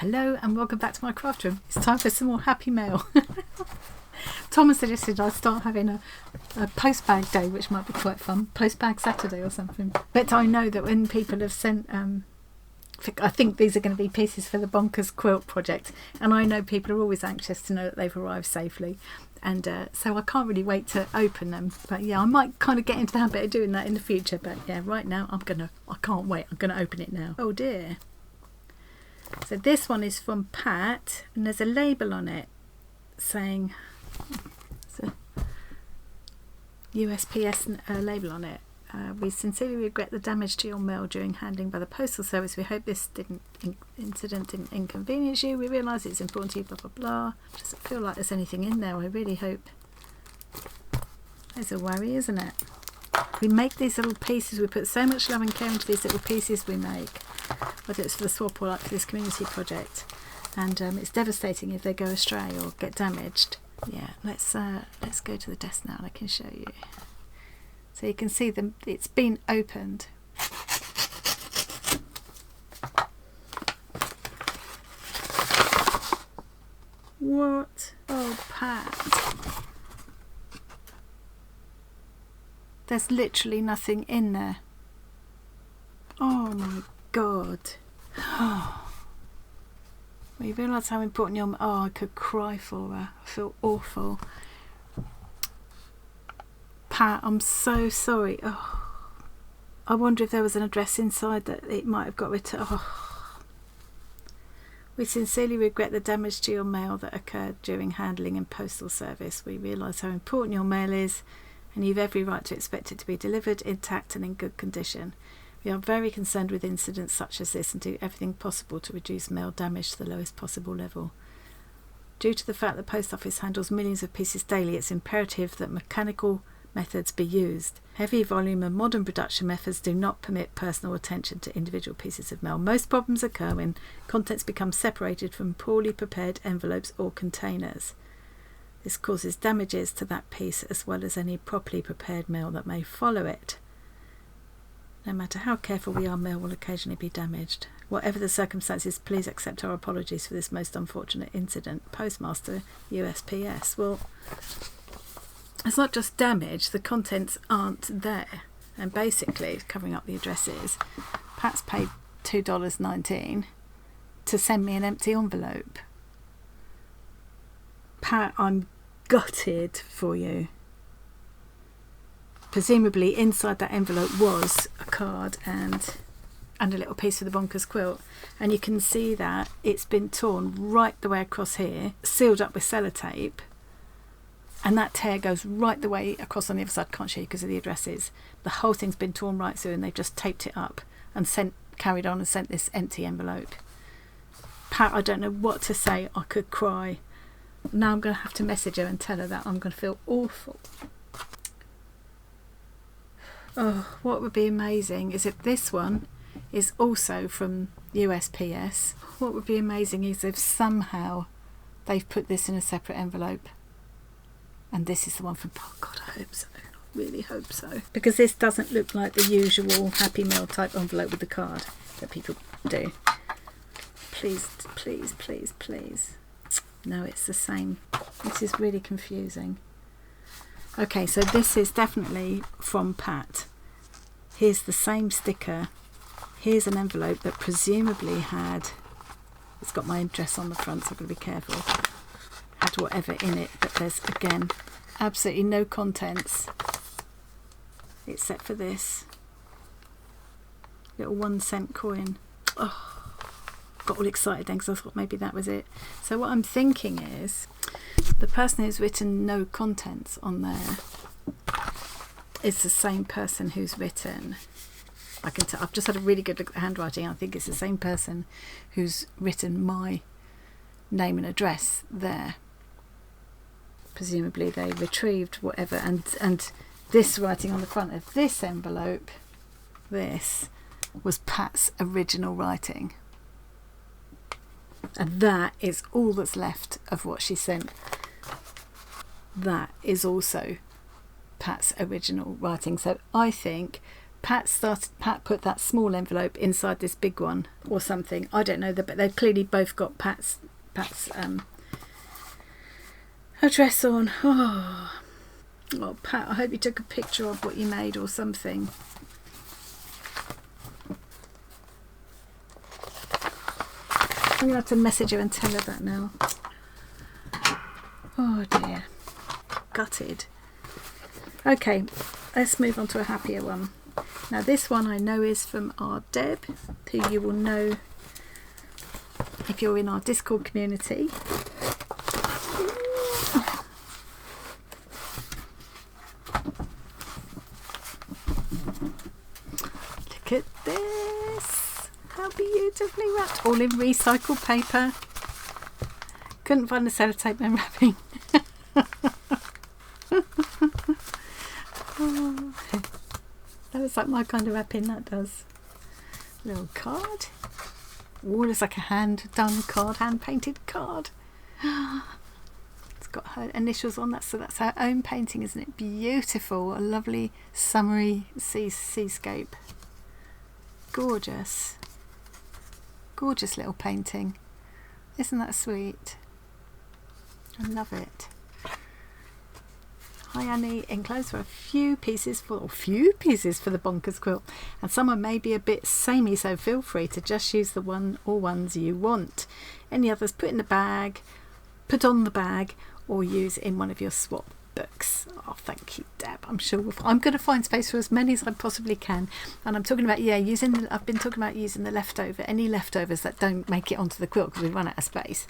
Hello and welcome back to my craft room. It's time for some more happy mail. Thomas suggested I start having a post bag day, which might be quite fun. Post bag Saturday or something. But I know that when people have sent, I think these are going to be pieces for the Bonkers Quilt project, and I know people are always anxious to know that they've arrived safely, and so I can't really wait to open them. But yeah, I might kind of get into the habit of doing that in the future. But yeah, right now I can't wait. I'm gonna open it now. Oh dear. So this one is from Pat, and there's a label on it saying, it's a USPS label on it. We sincerely regret the damage to your mail during handling by the postal service. We hope this incident didn't inconvenience you. We realise it's important to you, blah blah blah. Doesn't feel like there's anything in there. I really hope. There's a worry, isn't it? We make these little pieces. We put so much love and care into these little pieces we make, whether it's for the swap or like for this community project, and it's devastating if they go astray or get damaged. Yeah, let's go to the desk now and I can show you. So you can see them. It's been opened. What? Oh, Pat. There's literally nothing in there. Oh my God. Oh. Well, you realise how important your... Oh, I could cry for her. I feel awful. Pat, I'm so sorry. Oh, I wonder if there was an address inside that it might have got returned. Oh. We sincerely regret the damage to your mail that occurred during handling and postal service. We realise how important your mail is, and you've every right to expect it to be delivered intact and in good condition. We are very concerned with incidents such as this and do everything possible to reduce mail damage to the lowest possible level. Due to the fact the post office handles millions of pieces daily, it's imperative that mechanical methods be used. Heavy volume and modern production methods do not permit personal attention to individual pieces of mail. Most problems occur when contents become separated from poorly prepared envelopes or containers. This causes damages to that piece as well as any properly prepared mail that may follow it. No matter how careful we are, mail will occasionally be damaged. Whatever the circumstances, please accept our apologies for this most unfortunate incident. Postmaster, USPS. Well, it's not just damage, the contents aren't there. And basically, covering up the addresses, Pat's paid $2.19 to send me an empty envelope. Pat, I'm gutted for you. Presumably inside that envelope was a card and a little piece of the Bonkers Quilt, and you can see that it's been torn right the way across here, sealed up with sellotape, and that tear goes right the way across on the other side. Can't show you because of the addresses. The whole thing's been torn right through, and they've just taped it up and carried on and sent this empty envelope. Pat, I don't know what to say. I could cry. Now I'm going to have to message her and tell her that. I'm going to feel awful. Oh, what would be amazing is if this one is also from USPS. What would be amazing is if somehow they've put this in a separate envelope. And this is the one from... Oh God, I hope so. I really hope so. Because this doesn't look like the usual Happy Mail type envelope with the card that people do. Please, please, please, please. No, it's the same. This is really confusing. Okay, so this is definitely from Pat. Here's the same sticker. Here's an envelope that presumably had... It's got my address on the front, so I've got to be careful. Had whatever in it, but there's, again, absolutely no contents except for this little 1 cent coin. Oh, got all excited then because I thought maybe that was it. So what I'm thinking is the person who's written no contents on there is the same person who's written... I can tell. I've just had a really good look at the handwriting. I think it's the same person who's written my name and address there. Presumably they retrieved whatever, and this writing on the front of this envelope, this was Pat's original writing, and that is all that's left of what she sent. That is also Pat's original writing. So I think Pat put that small envelope inside this big one or something. I don't know, but they've clearly both got Pat's address on. Oh, Pat, I hope you took a picture of what you made or something. I'm going to have to message her and tell her that now. Oh dear. Gutted. Okay, let's move on to a happier one. Now this one I know is from our Deb, who you will know if you're in our Discord community. Look at this! How beautifully wrapped, all in recycled paper. Couldn't find the sellotape and wrapping. Oh, that looks like my kind of wrapping, that does. Little card. Oh, looks like a hand-done card, hand-painted card. It's got her initials on that, so that's her own painting, isn't it? Beautiful, a lovely summery seascape. Gorgeous. Gorgeous little painting. Isn't that sweet? I love it. Hi Annie, enclosed for a few pieces for the Bonkers Quilt, and some are maybe a bit samey, so feel free to just use the one or ones you want. Any others put in the bag, put on the bag, or use in one of your swap books. Oh, thank you, Deb. I'm sure I'm going to find space for as many as I possibly can. And I'm talking about, I've been talking about using the any leftovers that don't make it onto the quilt because we run out of space.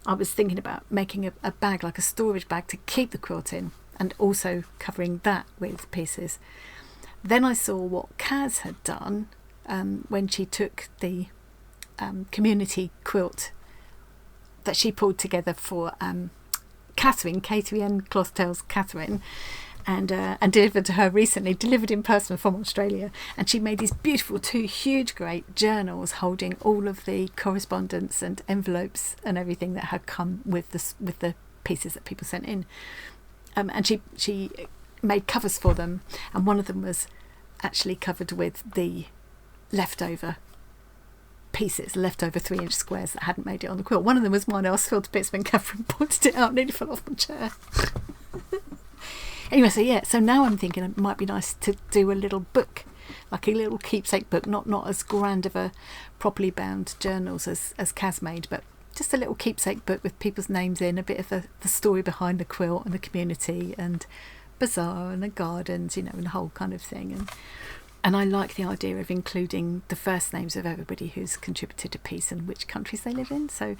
I was thinking about making a bag, like a storage bag, to keep the quilt in, and also covering that with pieces. Then I saw what Kaz had done when she took the community quilt that she pulled together for Catherine, K2N Cloth Tales Catherine, and delivered to her recently, delivered in person from Australia. And she made these beautiful 2 huge great journals holding all of the correspondence and envelopes and everything that had come with the pieces that people sent in. And she made covers for them, and one of them was actually covered with the leftover pieces, leftover 3-inch squares that hadn't made it on the quilt. One of them was mine. I was filled to bits when Catherine pointed it out, nearly fell off my chair. Anyway, so now I'm thinking it might be nice to do a little book, like a little keepsake book, not as grand of a properly bound journals as Kaz made, but just a little keepsake book with people's names in, a bit of the story behind the quilt and the community and Bazaar and the gardens, and the whole kind of thing. And I like the idea of including the first names of everybody who's contributed a piece and which countries they live in. So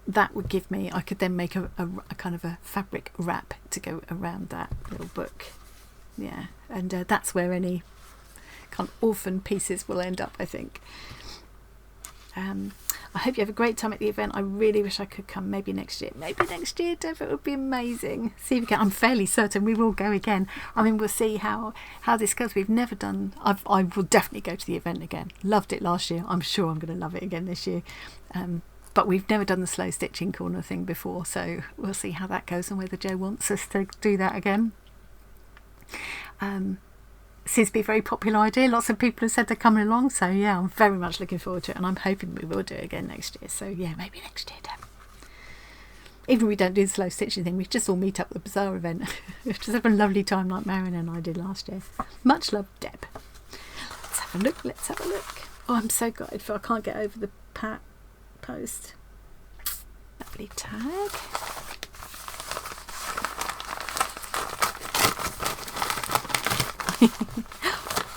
that would give me, I could then make a kind of a fabric wrap to go around that little book. Yeah, and that's where any kind of orphan pieces will end up, I think. I hope you have a great time at the event. I really wish I could come. Maybe next year, Dev. It would be amazing. See if we can. I'm fairly certain we will go again. I mean, we'll see how this goes. We've never done. I will definitely go to the event again. Loved it last year. I'm sure I'm going to love it again this year. But we've never done the slow stitching corner thing before, so we'll see how that goes and whether Joe wants us to do that again. Seems to be a very popular idea. Lots of people have said they're coming along, so yeah, I'm very much looking forward to it, and I'm hoping we will do it again next year. So yeah, maybe next year, Deb. Even if we don't do the slow stitching thing, we just all meet up at the Bazaar event. Just have a lovely time like Marion and I did last year. Much love, Deb. Let's have a look. Oh, I'm so gutted for I can't get over the Pat post. Lovely tag.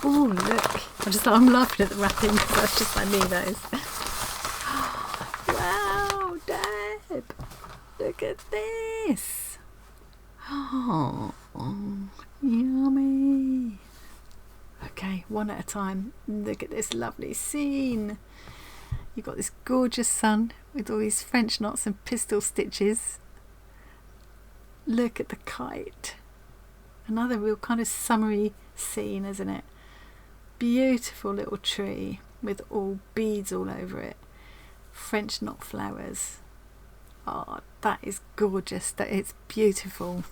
Oh, look. I'm laughing at the wrapping because I knew those. Wow, Deb. Look at this. Oh, yummy. Okay, one at a time. Look at this lovely scene. You've got this gorgeous sun with all these French knots and pistol stitches. Look at the kite. Another real kind of summery scene, isn't it? Beautiful little tree with all beads all over it. French knot flowers. Oh, that is gorgeous. That it's beautiful.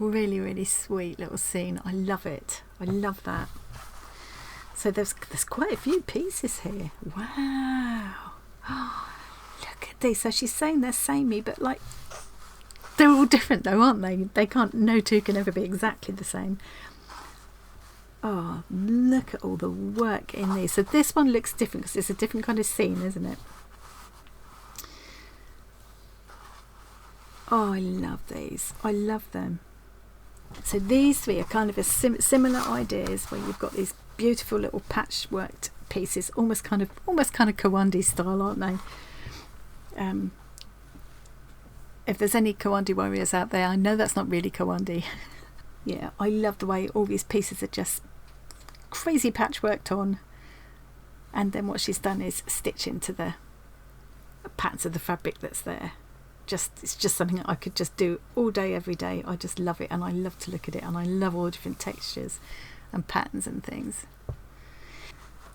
Really, really sweet little scene. I love it. I love that. So there's quite a few pieces here. Wow. Look at these. So she's saying they're samey, but like they're all different though, aren't they? They can't, no two can ever be exactly the same. Oh, look at all the work in these. So this one looks different because it's a different kind of scene, isn't it? Oh, I love these. I love them. So these three are kind of a similar ideas, where you've got these beautiful little patchworked pieces, almost kind of Kawandi style, aren't they? If there's any Kawandi warriors out there, I know that's not really Kawandi. Yeah, I love the way all these pieces are just crazy patchworked on, and then what she's done is stitch into the patterns of the fabric that's there. It's just something that I could just do all day, every day. I just love it, and I love to look at it, and I love all the different textures and patterns and things.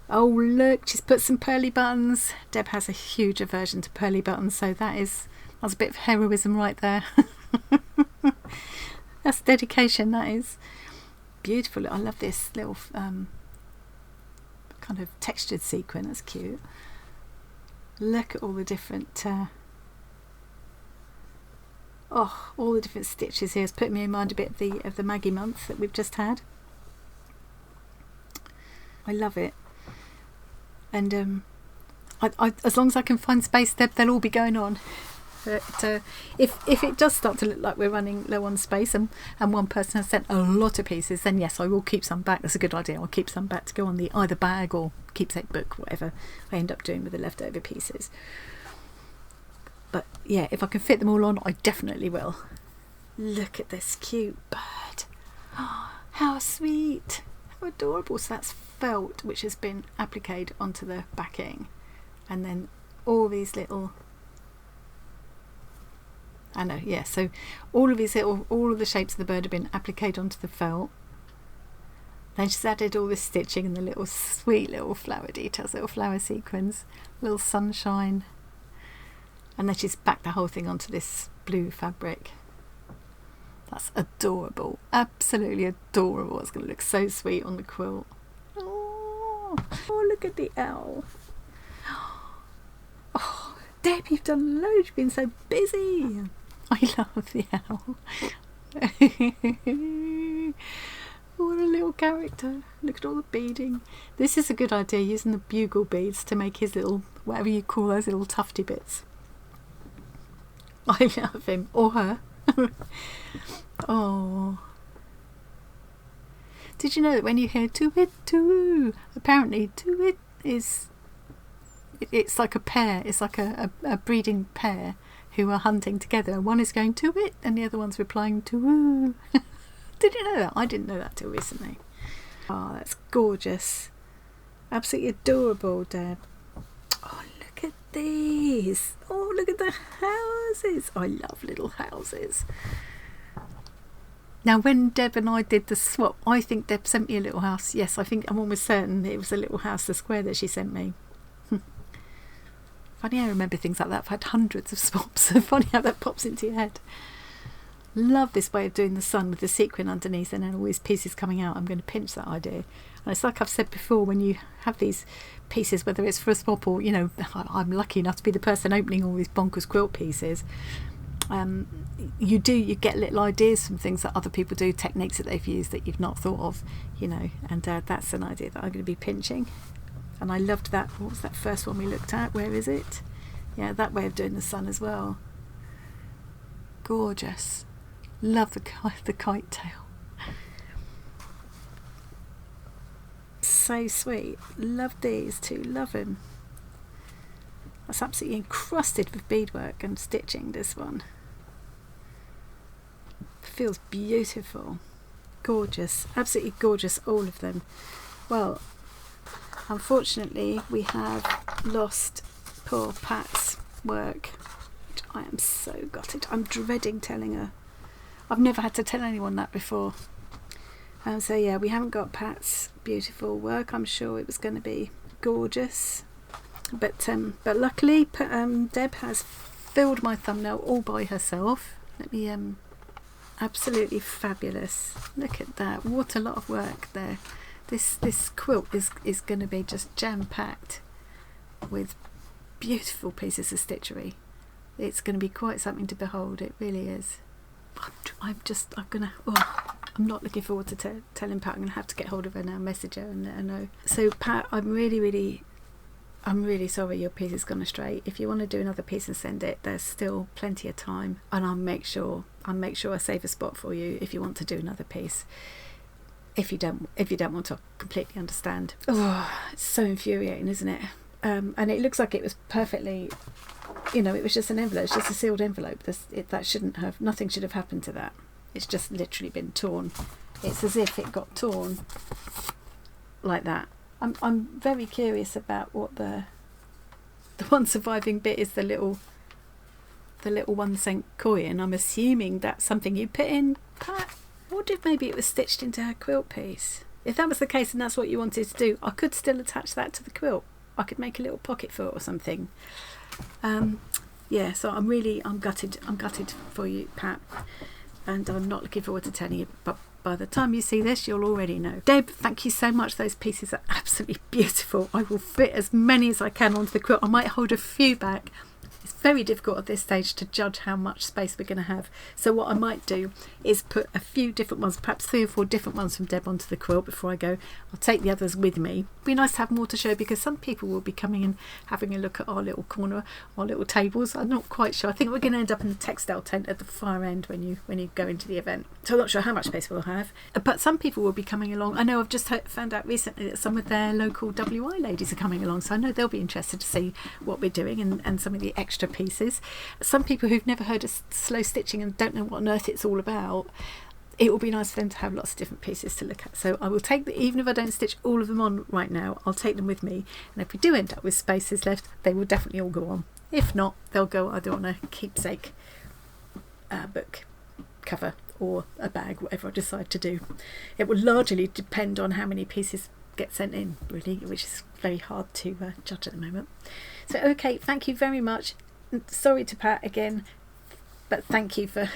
Oh look, she's put some pearly buttons. Deb has a huge aversion to pearly buttons, so that's a bit of heroism right there. That's dedication, that is. Beautiful. I love this little kind of textured sequin. That's cute. Look at all the different all the different stitches here. It's put me in mind a bit of the Maggie month that we've just had. I love it. And I as long as I can find space, they'll all be going on. But if it does start to look like we're running low on space, and one person has sent a lot of pieces, then yes, I will keep some back. That's a good idea. I'll keep some back to go on the either bag or keepsake book, whatever I end up doing with the leftover pieces. But yeah, if I can fit them all on, I definitely will. Look at this cute bird. Oh, how sweet. How adorable. So that's felt, which has been appliqued onto the backing. And then all these little... I know, yeah. So all of the shapes of the bird have been appliqued onto the felt. Then she's added all this stitching and the little sweet little flower details, little flower sequins, little sunshine. And then she's backed the whole thing onto this blue fabric. That's adorable. Absolutely adorable. It's going to look so sweet on the quilt. Oh, look at the owl. Oh, Deb, you've done loads. You've been so busy. I love the owl. What a little character. Look at all the beading. This is a good idea, using the bugle beads to make his little, whatever you call those little tufty bits. I love him. Or her. Oh. Did you know that when you hear to-it, to-oo, apparently to-it is... It's like a pair. It's like a breeding pair who are hunting together. One is going to-it and the other one's replying to-oo. Did you know that? I didn't know that till recently. Oh, that's gorgeous. Absolutely adorable, Deb. Oh, look at these. Oh, look at the houses. I love little houses. Now, when Deb and I did the swap, I think Deb sent me a little house. Yes, I'm almost certain it was a little house, the square that she sent me. Funny I remember things like that. I've had hundreds of swaps. Funny how that pops into your head. Love this way of doing the sun with the sequin underneath and then all these pieces coming out. I'm going to pinch that idea. And it's like I've said before, when you have these pieces, whether it's for a swap or, you know, I'm lucky enough to be the person opening all these Bonkers Quilt pieces. You get little ideas from things that other people do, techniques that they've used that you've not thought of, you know, and that's an idea that I'm going to be pinching. And I loved that. What was that first one we looked at? Where is it? Yeah, that way of doing the sun as well. Gorgeous. Love the kite tail. So sweet. Love these two. Love them. That's absolutely encrusted with beadwork and stitching, this one. Feels beautiful. Gorgeous. Absolutely gorgeous, all of them. Well, unfortunately, we have lost poor Pat's work, which I am so gutted. I'm dreading telling her. I've never had to tell anyone that before. So yeah, we haven't got Pat's beautiful work. I'm sure it was going to be gorgeous. But luckily, Deb has filled my thumbnail all by herself. Let me Absolutely fabulous. Look at that. What a lot of work there. This quilt is going to be just jam-packed with beautiful pieces of stitchery. It's going to be quite something to behold. It really is. I'm not looking forward to telling Pat. I'm going to have to get hold of her now, message her and let her know. So Pat, I'm really sorry your piece has gone astray. If you want to do another piece and send it, there's still plenty of time, and I'll make sure I save a spot for you if you want to do another piece. If you don't want to, I completely understand. Oh, it's so infuriating, isn't it? And it looks like it was perfectly, it was just an envelope. It's just a sealed envelope. Nothing should have happened to that. It's just literally been torn. It's as if it got torn like that. I'm very curious about what the one surviving bit is. The little 1-cent coin. I'm assuming that's something you put in, Pat. I wonder if maybe it was stitched into her quilt piece. If that was the case and that's what you wanted to do, I could still attach that to the quilt. I could make a little pocket for it or something. So I'm gutted for you, Pat, and I'm not looking forward to telling you, but by the time you see this you'll already know. Deb, thank you so much. Those pieces are absolutely beautiful. I will fit as many as I can onto the quilt. I might hold a few back. It's very difficult at this stage to judge how much space we're going to have. So what I might do is put a few different ones, perhaps 3 or 4 different ones from Deb onto the quilt before I go. I'll take the others with me. It'd be nice to have more to show because some people will be coming and having a look at our little corner, our little tables. I'm not quite sure. I think we're going to end up in the textile tent at the far end when you go into the event. So I'm not sure how much space we'll have. But some people will be coming along. I know I've just found out recently that some of their local WI ladies are coming along. So I know they'll be interested to see what we're doing and some of the extra pieces. Some people who've never heard of slow stitching and don't know what on earth it's all about, it will be nice for them to have lots of different pieces to look at. So I will take even if I don't stitch all of them on right now, I'll take them with me, and if we do end up with spaces left, they will definitely all go on. If not, they'll go either on a keepsake book cover or a bag, whatever I decide to do. It will largely depend on how many pieces get sent in, really, which is very hard to judge at the moment. So okay, thank you very much. Sorry to Pat again, but thank you for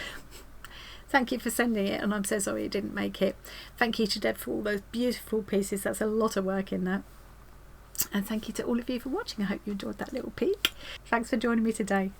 sending it, and I'm so sorry it didn't make it. Thank you to Deb for all those beautiful pieces. That's a lot of work in that. And thank you to all of you for watching. I hope you enjoyed that little peek. Thanks for joining me today.